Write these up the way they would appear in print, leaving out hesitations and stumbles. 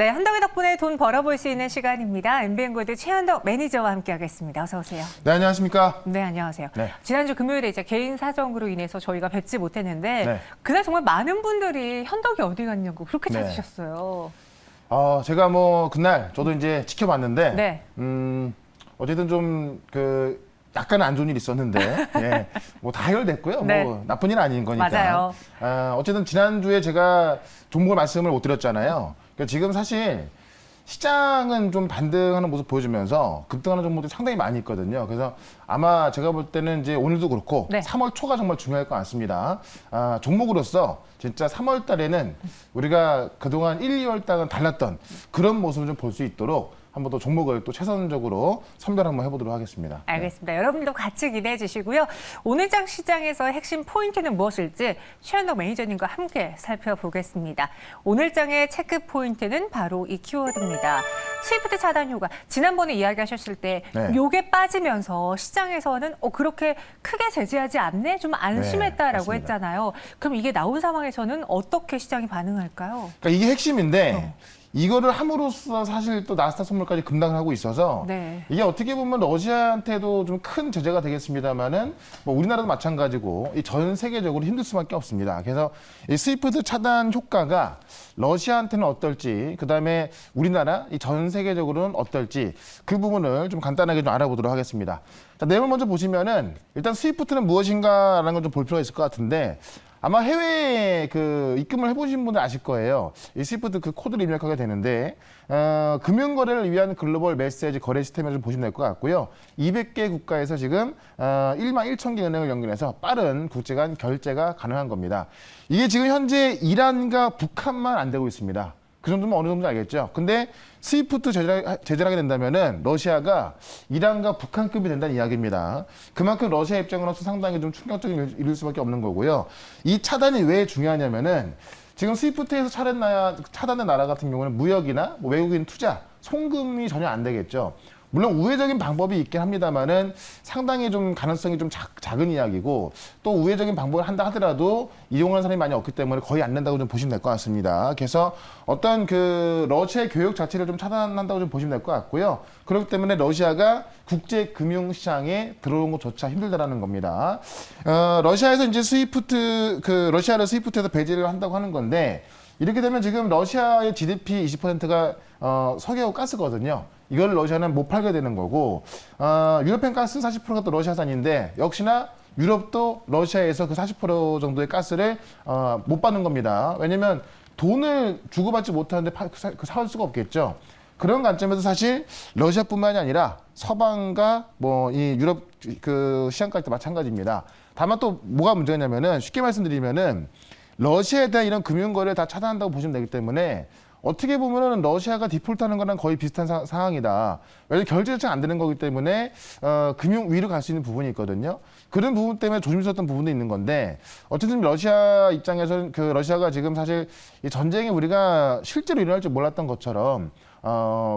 네, 한덕의 덕분에 돈 벌어볼 수 있는 시간입니다. MBN골드 최한덕 매니저와 함께하겠습니다. 어서 오세요. 네, 안녕하십니까? 네, 안녕하세요. 네. 지난주 금요일에 이제 개인 사정으로 인해서 저희가 뵙지 못했는데 네. 그날 정말 많은 분들이 현덕이 어디 갔냐고 그렇게 네. 찾으셨어요. 제가 그날 저도 이제 지켜봤는데, 네. 어쨌든 좀 약간 안 좋은 일이 있었는데, 예, 다 해결됐고요. 네. 나쁜 일은 아닌 거니까. 맞아요. 어쨌든 지난주에 제가 종목을 말씀을 못 드렸잖아요. 그러니까 지금 사실 시장은 좀 반등하는 모습 보여주면서 급등하는 종목들이 상당히 많이 있거든요. 그래서 아마 제가 볼 때는 이제 오늘도 그렇고 네. 3월 초가 정말 중요할 것 같습니다. 종목으로서 진짜 3월 달에는 우리가 그동안 1, 2월 달은 달랐던 그런 모습을 좀 볼 수 있도록 한번 더 종목을 또 최선적으로 선별 한번 해보도록 하겠습니다. 알겠습니다. 여러분도 같이 기대해 주시고요. 오늘장 시장에서 핵심 포인트는 무엇일지 최한덕 매니저님과 함께 살펴보겠습니다. 오늘장의 체크 포인트는 바로 이 키워드입니다. 스위프트 차단 효과. 지난번에 이야기하셨을 때 네. 요게 빠지면서 시장에서는 그렇게 크게 제재하지 않네? 좀 안심했다라고 맞습니다. 했잖아요. 그럼 이게 나온 상황에서는 어떻게 시장이 반응할까요? 그러니까 이게 핵심인데 이거를 함으로써 사실 또 나스닥 선물까지 급락을 하고 있어서 네. 이게 어떻게 보면 러시아한테도 좀 큰 제재가 되겠습니다만은 우리나라도 마찬가지고 이 전 세계적으로 힘들 수밖에 없습니다. 그래서 이 스위프트 차단 효과가 러시아한테는 어떨지, 그다음에 우리나라 이 전 세계적으로는 어떨지 그 부분을 좀 간단하게 좀 알아보도록 하겠습니다. 자, 내용을 먼저 보시면은 일단 스위프트는 무엇인가라는 걸 좀 볼 필요가 있을 것 같은데. 아마 해외에 입금을 해보신 분들 아실 거예요. 이 스위프트 코드를 입력하게 되는데, 금융거래를 위한 글로벌 메시지 거래 시스템을 좀 보시면 될 것 같고요. 200개 국가에서 지금 1만 1천 개 은행을 연결해서 빠른 국제 간 결제가 가능한 겁니다. 이게 지금 현재 이란과 북한만 안 되고 있습니다. 그 정도면 어느 정도 알겠죠. 근데 스위프트 제재를 하게 된다면은 러시아가 이란과 북한급이 된다는 이야기입니다. 그만큼 러시아 입장으로서 상당히 좀 충격적인 일을 이룰 수밖에 없는 거고요. 이 차단이 왜 중요하냐면은 지금 스위프트에서 차단된 나라 같은 경우는 무역이나 외국인 투자, 송금이 전혀 안 되겠죠. 물론 우회적인 방법이 있긴 합니다만은 상당히 좀 가능성이 좀 작은 이야기고, 또 우회적인 방법을 한다 하더라도 이용하는 사람이 많이 없기 때문에 거의 안 된다고 좀 보시면 될 것 같습니다. 그래서 어떤 러시아의 교육 자체를 좀 차단한다고 좀 보시면 될 것 같고요. 그렇기 때문에 러시아가 국제 금융 시장에 들어오는 것조차 힘들다라는 겁니다. 러시아에서 이제 러시아를 스위프트에서 배제를 한다고 하는 건데, 이렇게 되면 지금 러시아의 GDP 20%가 석유 가스거든요. 이걸 러시아는 못 팔게 되는 거고, 유럽행 가스 40%가 또 러시아산인데, 역시나 유럽도 러시아에서 그 40% 정도의 가스를 못 받는 겁니다. 왜냐면 돈을 주고받지 못하는데 사올 수가 없겠죠. 그런 관점에서 사실 러시아뿐만이 아니라 서방과 이 유럽 시장까지도 마찬가지입니다. 다만 또 뭐가 문제냐면은 쉽게 말씀드리면은 러시아에 대한 이런 금융거래를 다 차단한다고 보시면 되기 때문에 어떻게 보면은 러시아가 디폴트하는 거랑 거의 비슷한 상황이다. 왜냐하면 결제 자체가 안 되는 거기 때문에 금융 위로 갈 수 있는 부분이 있거든요. 그런 부분 때문에 조심스러웠던 부분도 있는 건데, 어쨌든 러시아 입장에서는 러시아가 지금 사실 이 전쟁이 우리가 실제로 일어날 줄 몰랐던 것처럼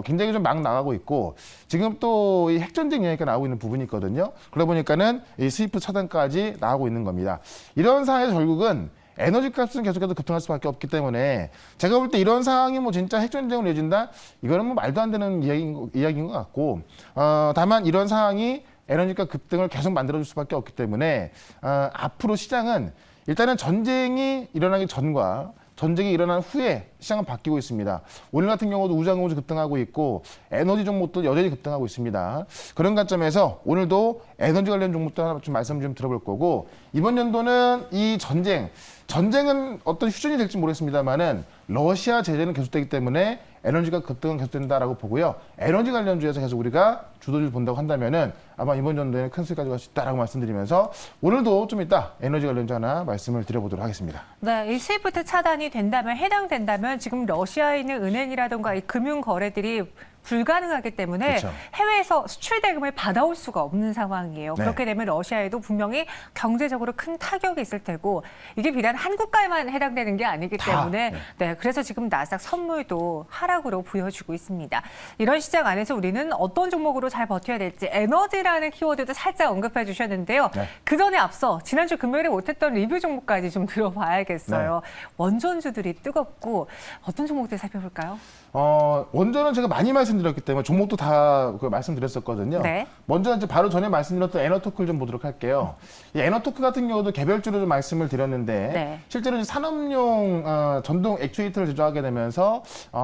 굉장히 좀 막 나가고 있고, 지금 또 이 핵전쟁 이야기가 나오고 있는 부분이 있거든요. 그러다 보니까는 이 스위프트 차단까지 나오고 있는 겁니다. 이런 상황에서 결국은 에너지 값은 계속해서 급등할 수밖에 없기 때문에 제가 볼 때 이런 상황이 진짜 핵전쟁으로 이어진다? 이거는 말도 안 되는 이야기인 것 같고, 다만 이런 상황이 에너지가 급등을 계속 만들어줄 수밖에 없기 때문에 앞으로 시장은 일단은 전쟁이 일어나기 전과 전쟁이 일어난 후에 시장은 바뀌고 있습니다. 오늘 같은 경우도 우주항공주 급등하고 있고 에너지 종목도 여전히 급등하고 있습니다. 그런 관점에서 오늘도 에너지 관련 종목도 하나 좀 말씀 좀 들어볼 거고, 이번 연도는 이 전쟁은 어떤 휴전이 될지 모르겠습니다만은 러시아 제재는 계속되기 때문에 에너지가 급등은 계속된다라고 보고요. 에너지 관련주에서 계속 우리가 주도주를 본다고 한다면은 아마 이번 연도에는 큰 수익 가져갈 수 있다라고 말씀드리면서 오늘도 좀 이따 에너지 관련주 하나 말씀을 드려보도록 하겠습니다. 네, 이 스위프트 차단이 된다면, 해당된다면 지금 러시아에 있는 은행이라든가 이 금융 거래들이 불가능하기 때문에 그렇죠. 해외에서 수출 대금을 받아올 수가 없는 상황이에요. 네. 그렇게 되면 러시아에도 분명히 경제적으로 큰 타격이 있을 테고 이게 비단 한국가에만 해당되는 게 아니기 때문에 네, 그래서 지금 나스닥 선물도 하락으로 보여주고 있습니다. 이런 시장 안에서 우리는 어떤 종목으로 잘 버텨야 될지 에너지라는 키워드도 살짝 언급해 주셨는데요. 네. 그 전에 앞서 지난주 금요일에 못했던 리뷰 종목까지 좀 들어봐야겠어요. 원전주들이 뜨겁고 어떤 종목들 살펴볼까요? 원전은 제가 많이 말씀드렸기 때문에 종목도 다 말씀드렸었거든요. 네. 먼저 이제 바로 전에 말씀드렸던 에너토크를 좀 보도록 할게요. 이 에너토크 같은 경우도 개별주로 좀 말씀을 드렸는데 네. 실제로 이제 산업용 전동 액추에이터를 제조하게 되면서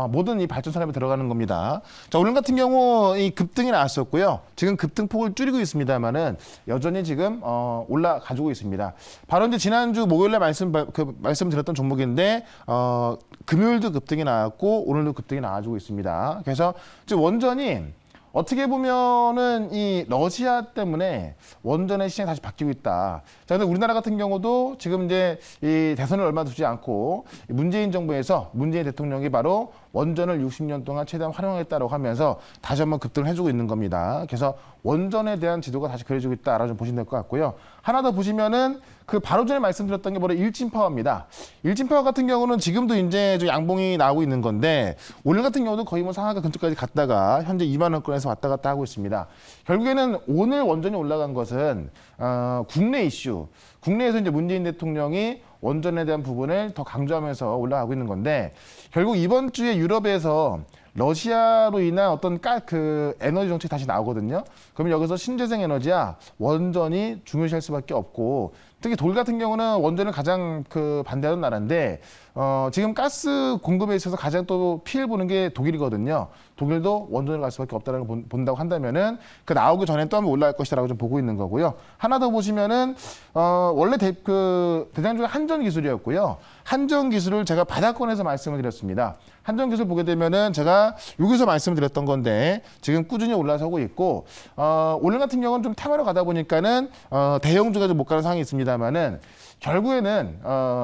모든 이 발전 산업에 들어가는 겁니다. 자, 오늘 같은 경우 이 급등이 나왔었고요. 지금 급등폭을 줄이고 있습니다만은 여전히 지금 올라가지고 있습니다. 바로 이제 지난주 목요일에 말씀드렸던 종목인데 금요일도 급등이 나왔고 오늘도 급등이 나와주고 있습니다. 그래서 지금 원전이 어떻게 보면은 이 러시아 때문에 원전의 시장이 다시 바뀌고 있다. 자, 근데 우리나라 같은 경우도 지금 이제 이 대선을 얼마 두지 않고 문재인 정부에서 문재인 대통령이 바로 원전을 60년 동안 최대한 활용하겠다고 하면서 다시 한번 급등을 해주고 있는 겁니다. 그래서 원전에 대한 지도가 다시 그려지고 있다라고 좀 보시면 될 것 같고요. 하나 더 보시면은 그 바로 전에 말씀드렸던 게 바로 일진파워입니다. 일진파워 같은 경우는 지금도 이제 좀 양봉이 나오고 있는 건데 오늘 같은 경우도 거의 뭐 상한가 근처까지 갔다가 현재 2만 원권에서 왔다 갔다 하고 있습니다. 결국에는 오늘 원전이 올라간 것은 국내 이슈, 국내에서 이제 문재인 대통령이 원전에 대한 부분을 더 강조하면서 올라가고 있는 건데 결국 이번 주에 유럽에서 러시아로 인한 어떤 에너지 정책이 다시 나오거든요. 그러면 여기서 신재생 에너지야 원전이 중요시할 수밖에 없고 특히 독일 같은 경우는 원전을 가장 반대하는 나라인데 지금 가스 공급에 있어서 가장 또 피해를 보는 게 독일이거든요. 독일도 원전을 갈 수밖에 없다는 걸 본다고 한다면은 그 나오기 전에 또 한번 올라갈 것이라고 좀 보고 있는 거고요. 하나 더 보시면은 원래 대장주가 한전 기술이었고요. 한전 기술을 제가 바닥권에서 말씀을 드렸습니다. 한전 기술 보게 되면은 제가 여기서 말씀을 드렸던 건데 지금 꾸준히 올라서고 있고 오늘 같은 경우는 좀 테마로 가다 보니까는 대형주가 좀 못 가는 상황이 있습니다만은 결국에는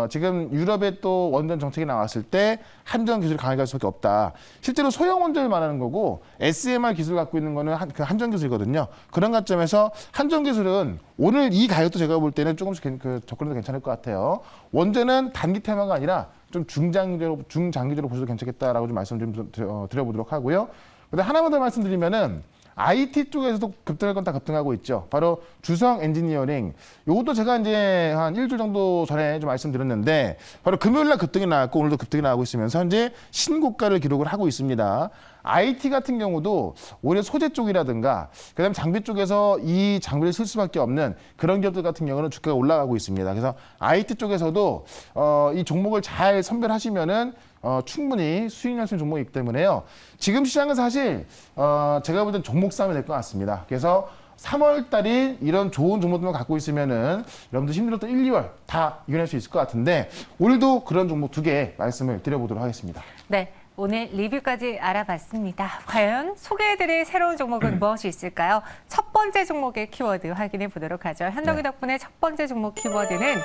지금 유럽에 또 원전 정책이 나왔을 때 한전 기술이 강하게 갈 수밖에 없다. 실제로 소형 원전을 말하는 거고 SMR 기술을 갖고 있는 거는 한전 기술이거든요. 그런 관점에서 한전 기술은 오늘 이 가격도 제가 볼 때는 조금씩 접근해도 괜찮을 것 같아요. 원전은 단기 테마가 아니라 좀 중장기적으로 보셔도 괜찮겠다라고 좀 말씀 좀 드려보도록 하고요. 근데 하나만 더 말씀드리면은 IT 쪽에서도 급등할 건 다 급등하고 있죠. 바로 주성 엔지니어링. 이것도 제가 이제 한 일주일 정도 전에 좀 말씀드렸는데 바로 금요일 날 급등이 나왔고 오늘도 급등이 나오고 있으면서 현재 신고가를 기록을 하고 있습니다. IT 같은 경우도 오히려 소재 쪽이라든가 그다음에 장비 쪽에서 이 장비를 쓸 수밖에 없는 그런 기업들 같은 경우는 주가가 올라가고 있습니다. 그래서 IT 쪽에서도 이 종목을 잘 선별하시면은 충분히 수익 날 수 있는 종목이기 때문에요. 지금 시장은 사실 제가 볼 땐 종목 싸움이 될 것 같습니다. 그래서 3월 달이 이런 좋은 종목들만 갖고 있으면은 여러분들 힘들었던 1, 2월 다 이겨낼 수 있을 것 같은데 오늘도 그런 종목 2개 말씀을 드려보도록 하겠습니다. 네. 오늘 리뷰까지 알아봤습니다. 과연 소개해드릴 새로운 종목은 무엇이 있을까요? 첫 번째 종목의 키워드 확인해 보도록 하죠. 현덕이 덕분에 첫 번째 종목 키워드는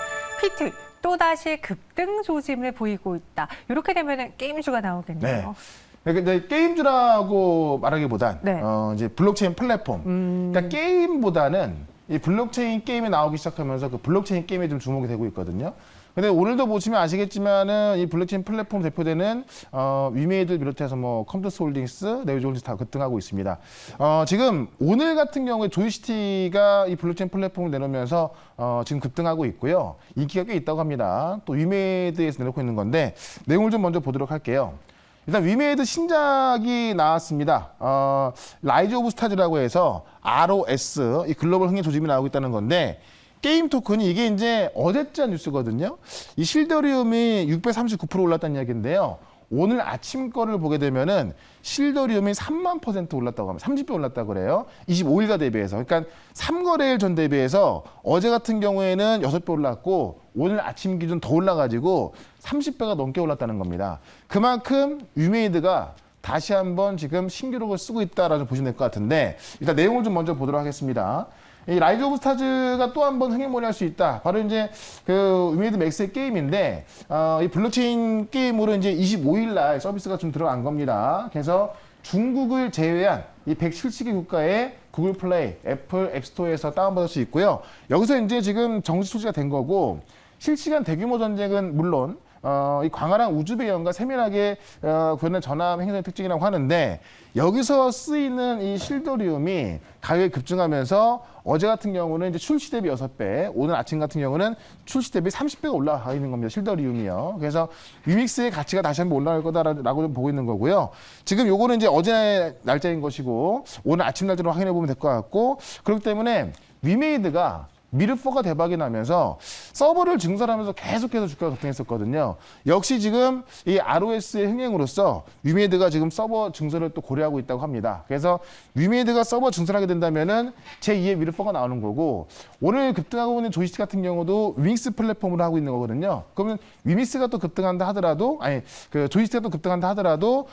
P2, 또다시 급등 조짐을 보이고 있다. 이렇게 되면 게임주가 나오겠네요. 그러니까 게임주라고 말하기보단 이제 블록체인 플랫폼. 그러니까 게임보다는 이 블록체인 게임이 나오기 시작하면서 그 블록체인 게임에 좀 주목이 되고 있거든요. 근데 오늘도 보시면 아시겠지만은 이 블록체인 플랫폼 대표되는 위메이드를 비롯해서 뭐 컴퓨터스 홀딩스, 네오지홀딩스 다 급등하고 있습니다. 지금 오늘 같은 경우에 조이시티가 이 블록체인 플랫폼을 내놓으면서 지금 급등하고 있고요. 인기가 꽤 있다고 합니다. 또 위메이드에서 내놓고 있는 건데 내용을 좀 먼저 보도록 할게요. 일단 위메이드 신작이 나왔습니다. 라이즈 오브 스타즈라고 해서 ROS, 이 글로벌 흥행 조짐이 나오고 있다는 건데 게임 토큰이 이게 이제 어제자 뉴스거든요. 이 실더리움이 639% 올랐다는 이야기인데요. 오늘 아침 거를 보게 되면은 실더리움이 3만% 올랐다고 합니다. 30배 올랐다고 그래요. 25일가 대비해서. 그러니까 3거래일 전 대비해서 어제 같은 경우에는 6배 올랐고 오늘 아침 기준 더 올라가지고 30배가 넘게 올랐다는 겁니다. 그만큼 위메이드가 다시 한번 지금 신기록을 쓰고 있다라고 보시면 될 것 같은데 일단 내용을 좀 먼저 보도록 하겠습니다. 이 라이즈 오브 스타즈가 또 한 번 흥행몰이할 수 있다. 바로 이제 그 위메이드 맥스의 게임인데 이 블록체인 게임으로 이제 25일 날 서비스가 좀 들어간 겁니다. 그래서 중국을 제외한 이 170개 국가의 구글 플레이, 애플 앱스토어에서 다운받을 수 있고요. 여기서 이제 지금 정식 소지가 된 거고 실시간 대규모 전쟁은 물론 이 광활한 우주 배경과 세밀하게 구현된 전함 행성의 특징이라고 하는데 여기서 쓰이는 이 실더리움이 가격이 급증하면서 어제 같은 경우는 이제 출시 대비 6배, 오늘 아침 같은 경우는 출시 대비 30배가 올라가 있는 겁니다. 실더리움이요. 그래서 위믹스의 가치가 다시 한번 올라갈 거다라고 좀 보고 있는 거고요. 지금 요거는 이제 어제 날짜인 것이고 오늘 아침 날짜로 확인해 보면 될 것 같고 그렇기 때문에 위메이드가 미르4가 대박이 나면서 서버를 증설하면서 계속해서 주가가 급등했었거든요. 역시 지금 이 ROS의 흥행으로서 위메이드가 지금 서버 증설을 또 고려하고 있다고 합니다. 그래서 위메이드가 서버 증설하게 된다면은 제2의 미르4가 나오는 거고 오늘 급등하고 있는 조이스틱 같은 경우도 윙스 플랫폼으로 하고 있는 거거든요. 그러면 위믹스가 또 급등한다 하더라도 그 조이스틱가 또 급등한다 하더라도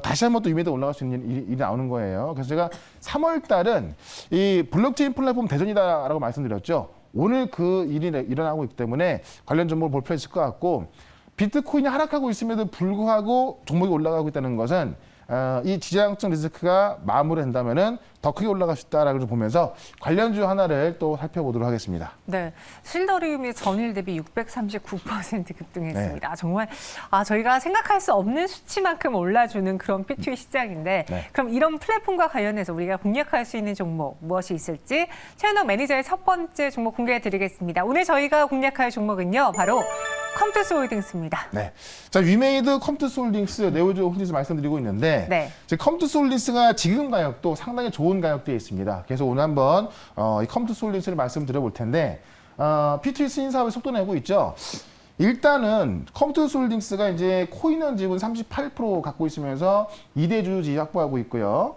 다시 한번 또 위메이드 올라갈 수 있는 일이 나오는 거예요. 그래서 제가 3월 달은 이 블록체인 플랫폼 대전이다라고 말씀드렸죠. 오늘 그 일이 일어나고 있기 때문에 관련 종목을 볼 필요가 있을 것 같고 비트코인이 하락하고 있음에도 불구하고 종목이 올라가고 있다는 것은 이 지정학적 리스크가 마무리된다면은 더 크게 올라갈 수 있다라고 좀 보면서 관련주 하나를 또 살펴보도록 하겠습니다. 네, 실더리움이 전일 대비 639% 급등했습니다. 네. 정말 저희가 생각할 수 없는 수치만큼 올라주는 그런 P2E 시장인데 네. 그럼 이런 플랫폼과 관련해서 우리가 공략할 수 있는 종목 무엇이 있을지 최현옥 매니저의 첫 번째 종목 공개해드리겠습니다. 오늘 저희가 공략할 종목은요, 바로 컴투스 홀딩스입니다. 네. 자, 위메이드 컴투스 홀딩스, 네오즈 홀딩스 말씀드리고 있는데, 네. 컴투스 홀딩스가 지금 가격도 상당히 좋은 가격대에 있습니다. 그래서 오늘 한번 이 컴투스 홀딩스를 말씀드려 볼 텐데, P2E 스인 사업에 속도 내고 있죠. 일단은 컴투스 홀딩스가 이제 코인원 지분 38% 갖고 있으면서 2대주 지위 확보하고 있고요.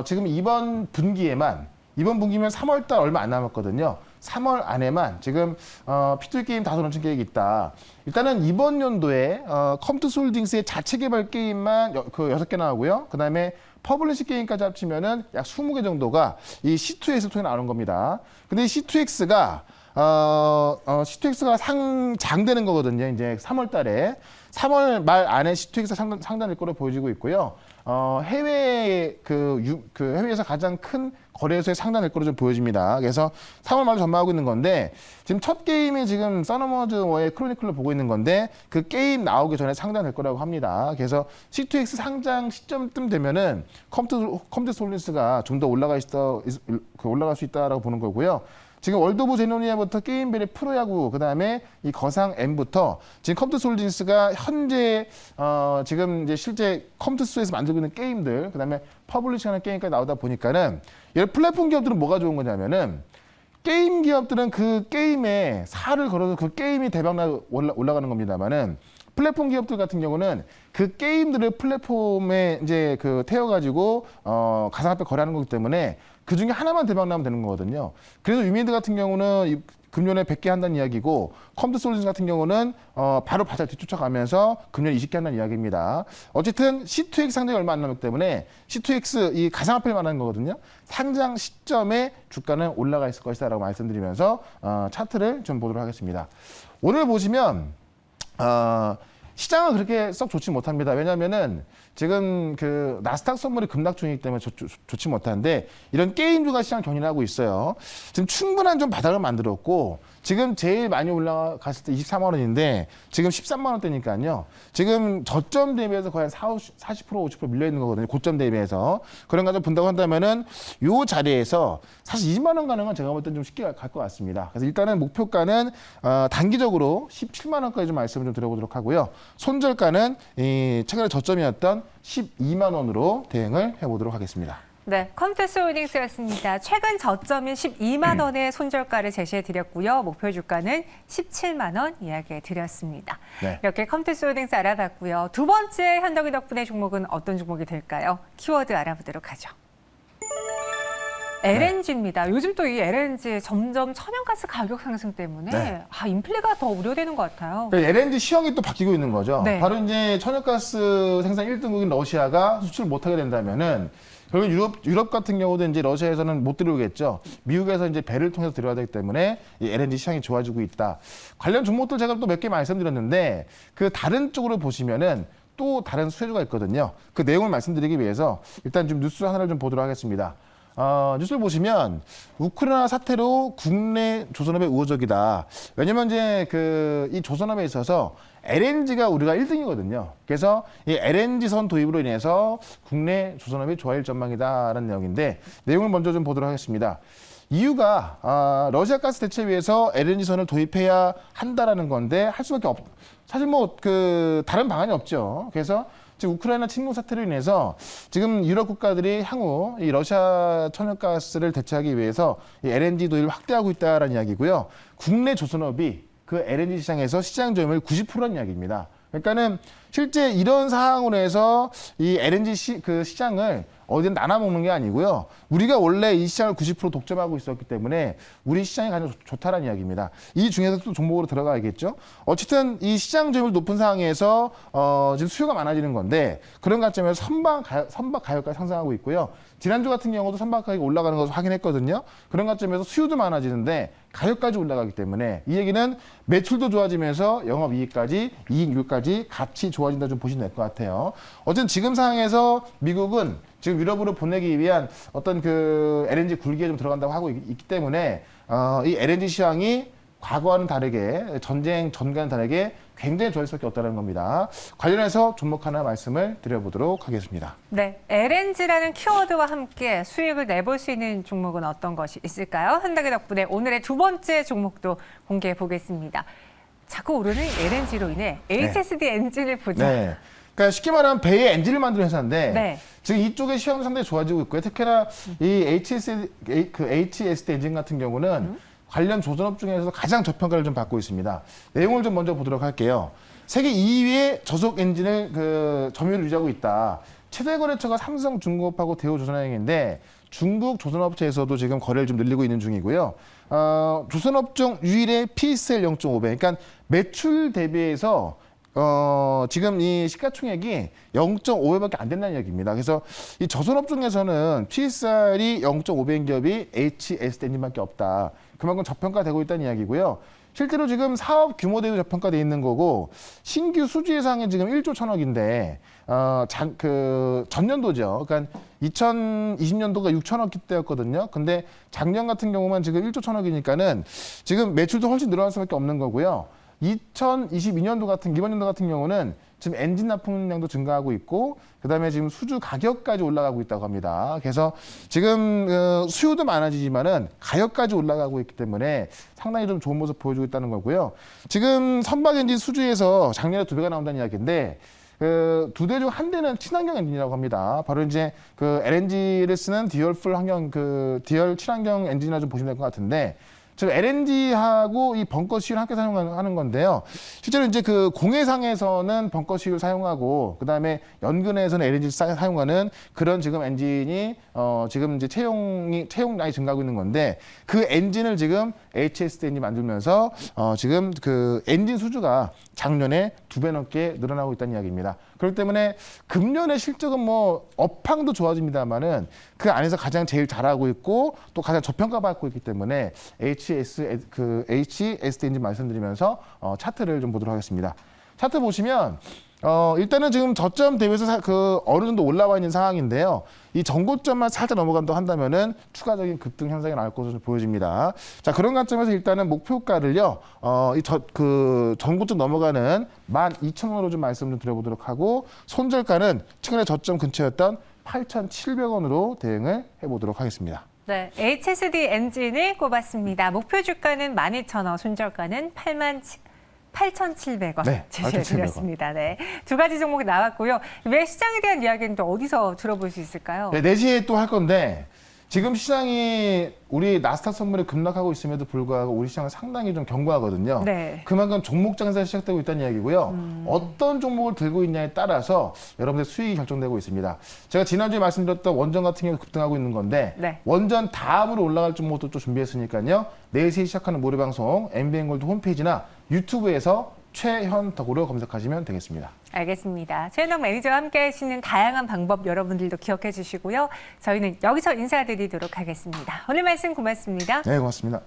지금 이번 분기면 3월달 얼마 안 남았거든요. 3월 안에만 지금 P2E 게임 5 런칭 계획이 있다. 일단은 이번 연도에 컴투스 홀딩스의 자체 개발 게임만 6개 나오고요. 그 다음에 퍼블리시 게임까지 합치면은 약 20개 정도가 이 C2X 통해 나오는 겁니다. 근데 이 C2X가 C2X가 상장되는 거거든요. 이제 3월 달에. 3월 말 안에 C2X가 상장될 거로 보여지고 있고요. 해외에서 가장 큰 거래소에 상장될 거로 좀 보여집니다. 그래서 3월 말로 전망하고 있는 건데, 지금 첫 게임이 지금 서너머즈워의 크로니클로 보고 있는 건데, 그 게임 나오기 전에 상장될 거라고 합니다. 그래서 C2X 상장 시점쯤 되면은 컴투스 홀딩스가 좀 더 올라갈 수 있다라고 보는 거고요. 지금 월드 오브 제노니아부터 게임별의 프로야구, 그 다음에 이 거상 M부터 지금 컴투스 홀딩스가 현재 지금 이제 실제 컴투스에서 만들고 있는 게임들, 그 다음에 퍼블리싱하는 게임까지 나오다 보니까는 이 플랫폼 기업들은 뭐가 좋은 거냐면은 게임 기업들은 그 게임에 살을 걸어서 그 게임이 대박나 올라가는 겁니다만은 플랫폼 기업들 같은 경우는 그 게임들을 플랫폼에 이제 태워가지고 가상화폐 거래하는 거기 때문에 그 중에 하나만 대박 나면 되는 거거든요. 그래서 위메이드 같은 경우는 금년에 100개 한다는 이야기고 컴투스 홀딩스 같은 경우는 바로 바짝 뒤쫓아가면서 금년 20개 한다는 이야기입니다. 어쨌든 C2X 상장이 얼마 안 남았기 때문에 C2X 이 가상화폐를 말하는 거거든요. 상장 시점에 주가는 올라가 있을 것이다라고 말씀드리면서 차트를 좀 보도록 하겠습니다. 오늘 보시면 시장은 그렇게 썩 좋지 못합니다. 왜냐하면은 지금 나스닥 선물이 급락 중이기 때문에 좋지 못한데 이런 게임주가 시장 견인하고 있어요. 지금 충분한 좀 바닥을 만들었고 지금 제일 많이 올라갔을 때 23만 원인데 지금 13만 원대니까요. 지금 저점 대비해서 거의 한 40%, 50% 밀려 있는 거거든요. 고점 대비해서. 그런 가지고 본다고 한다면은 요 자리에서 사실 20만 원 가는 건 제가 볼 땐 좀 쉽게 갈 것 같습니다. 그래서 일단은 목표가는 단기적으로 17만 원까지 좀 말씀을 좀 드려보도록 하고요. 손절가는 이 최근에 저점이었던 12만 원으로 대응을 해보도록 하겠습니다. 네, 컴투스 홀딩스였습니다. 최근 저점인 12만 원의 손절가를 제시해드렸고요. 목표 주가는 17만 원 이야기해드렸습니다. 네. 이렇게 컴투스 홀딩스 알아봤고요. 두 번째 현덕이 덕분의 종목은 어떤 종목이 될까요? 키워드 알아보도록 하죠. LNG입니다. 요즘 또 이 LNG 점점 천연가스 가격 상승 때문에 인플레가 더 우려되는 것 같아요. LNG 시황이 또 바뀌고 있는 거죠. 네. 바로 이제 천연가스 생산 1등국인 러시아가 수출을 못하게 된다면은 결국 유럽 같은 경우도 이제 러시아에서는 못 들어오겠죠. 미국에서 이제 배를 통해서 들어와야 되기 때문에 이 LNG 시장이 좋아지고 있다. 관련 종목들 제가 또 몇 개 말씀드렸는데 그 다른 쪽으로 보시면은 또 다른 수혜주가 있거든요. 그 내용을 말씀드리기 위해서 일단 좀 뉴스 하나를 좀 보도록 하겠습니다. 뉴스를 보시면 우크라이나 사태로 국내 조선업의 우호적이다. 왜냐면 이제 이 조선업에 있어서 LNG가 우리가 1등이거든요. 그래서 이 LNG선 도입으로 인해서 국내 조선업이 좋아질 전망이다라는 내용인데 내용을 먼저 좀 보도록 하겠습니다. 이유가 러시아 가스 대체 위해서 LNG선을 도입해야 한다라는 건데 할 수밖에 사실 뭐 다른 방안이 없죠. 그래서 지금 우크라이나 침공 사태로 인해서 지금 유럽 국가들이 향후 이 러시아 천연가스를 대체하기 위해서 이 LNG 도입을 확대하고 있다라는 이야기고요. 국내 조선업이 그 LNG 시장에서 시장 점유율 90%라는 이야기입니다. 그러니까는 실제 이런 상황으로 해서 이 LNG 시장을 어디든 나눠 먹는 게 아니고요. 우리가 원래 이 시장을 90% 독점하고 있었기 때문에 우리 시장이 가장 좋다라는 이야기입니다. 이 중에서 또 종목으로 들어가야겠죠. 어쨌든 이 시장 점유율 높은 상황에서 지금 수요가 많아지는 건데 그런 관점에서 선박 가격까지 상승하고 있고요. 지난주 같은 경우도 선박 가격이 올라가는 것을 확인했거든요. 그런 관점에서 수요도 많아지는데 가격까지 올라가기 때문에 이 얘기는 매출도 좋아지면서 영업이익까지 이익률까지 같이 좋아진다 좀 보시면 될 것 같아요. 어쨌든 지금 상황에서 미국은 지금 유럽으로 보내기 위한 어떤 LNG 굴기에 좀 들어간다고 하고 있기 때문에 이 LNG 시장이 과거와는 다르게 전쟁 전과는 다르게 굉장히 좋아질 수밖에 없다는 겁니다. 관련해서 종목 하나 말씀을 드려보도록 하겠습니다. 네, LNG라는 키워드와 함께 수익을 내볼 수 있는 종목은 어떤 것이 있을까요? 한다기 덕분에 오늘의 두 번째 종목도 공개해 보겠습니다. 자꾸 오르는 LNG로 인해 HSD 엔진을 보자. 네. 그러니까 쉽게 말하면 배의 엔진을 만드는 회사인데 네. 지금 이쪽의 시황도 상당히 좋아지고 있고요. 특히나 이 HSD 엔진 같은 경우는 관련 조선업 중에서 가장 저평가를 좀 받고 있습니다. 내용을 좀 먼저 보도록 할게요. 세계 2위의 저속 엔진을 점유율을 유지하고 있다. 최대 거래처가 삼성중공업하고 대우조선해양인데 중국 조선업체에서도 지금 거래를 좀 늘리고 있는 중이고요. 조선업 중 유일의 PSL 0.5배. 그러니까 매출 대비해서 지금 이 시가총액이 0.5배밖에 안 된다는 이야기입니다. 그래서 이 조선업 중에서는 PSR이 0.5배인 기업이 HSD 엔진밖에 없다. 그만큼 저평가되고 있다는 이야기고요. 실제로 지금 사업 규모 대비 저평가돼 있는 거고 신규 수주 예상이 지금 1조 1천억인데 전년도죠. 그러니까 2020년도가 6천억대였거든요. 근데 작년 같은 경우만 지금 1조 1천억이니까는 지금 매출도 훨씬 늘어날 수밖에 없는 거고요. 2022년도 이번 연도 같은 경우는 지금 엔진 납품량도 증가하고 있고 그다음에 지금 수주 가격까지 올라가고 있다고 합니다. 그래서 지금 수요도 많아지지만은 가격까지 올라가고 있기 때문에 상당히 좀 좋은 모습 보여주고 있다는 거고요. 지금 선박 엔진 수주에서 작년에 2배가 나온다는 이야기인데 두 대 중 한 대는 친환경 엔진이라고 합니다. 바로 이제 LNG를 쓰는 듀얼풀 듀얼 친환경 엔진이라 좀 보시면 될 것 같은데 지금 LNG하고 이 벙커수유를 함께 사용하는 건데요. 실제로 이제 공해상에서는 벙커수유를 사용하고 그다음에 연근해에서는 LNG를 사용하는 그런 지금 엔진이 지금 이제 채용량이 증가하고 있는 건데 그 엔진을 지금 HSD 엔진 만들면서 지금 엔진 수주가 작년에 2배 넘게 늘어나고 있다는 이야기입니다. 그렇기 때문에 금년의 실적은 뭐 업황도 좋아집니다만은 그 안에서 가장 제일 잘하고 있고 또 가장 저평가받고 있기 때문에 HSD 엔진 말씀드리면서 차트를 좀 보도록 하겠습니다. 차트 보시면 일단은 지금 저점 대비해서 어느 정도 올라와 있는 상황인데요. 이 전고점만 살짝 넘어간다고 한다면은 추가적인 급등 현상이 나올 것으로 보여집니다. 자, 그런 관점에서 일단은 목표가를요, 전고점 넘어가는 12,000원으로 좀 말씀 좀 드려보도록 하고, 손절가는 최근에 저점 근처였던 8,700원으로 대응을 해보도록 하겠습니다. 네, HSD 엔진을 꼽았습니다. 목표 주가는 12,000원, 손절가는 8,700원 네, 제시해드렸습니다. 네, 두 가지 종목이 나왔고요. 왜 시장에 대한 이야기는 또 어디서 들어볼 수 있을까요? 네, 4시에 또 할 건데 지금 시장이 우리 나스닥 선물이 급락하고 있음에도 불구하고 우리 시장은 상당히 좀 견고하거든요. 네. 그만큼 종목 장세가 시작되고 있다는 이야기고요. 어떤 종목을 들고 있냐에 따라서 여러분들 수익이 결정되고 있습니다. 제가 지난주에 말씀드렸던 원전 같은 경우 급등하고 있는 건데 원전 다음으로 올라갈 종목도 또 준비했으니까요. 4시에 시작하는 모레방송 MBN골드 홈페이지나 유튜브에서 최현덕으로 검색하시면 되겠습니다. 알겠습니다. 최현덕 매니저와 함께 하시는 다양한 방법 여러분들도 기억해 주시고요. 저희는 여기서 인사드리도록 하겠습니다. 오늘 말씀 고맙습니다. 네, 고맙습니다.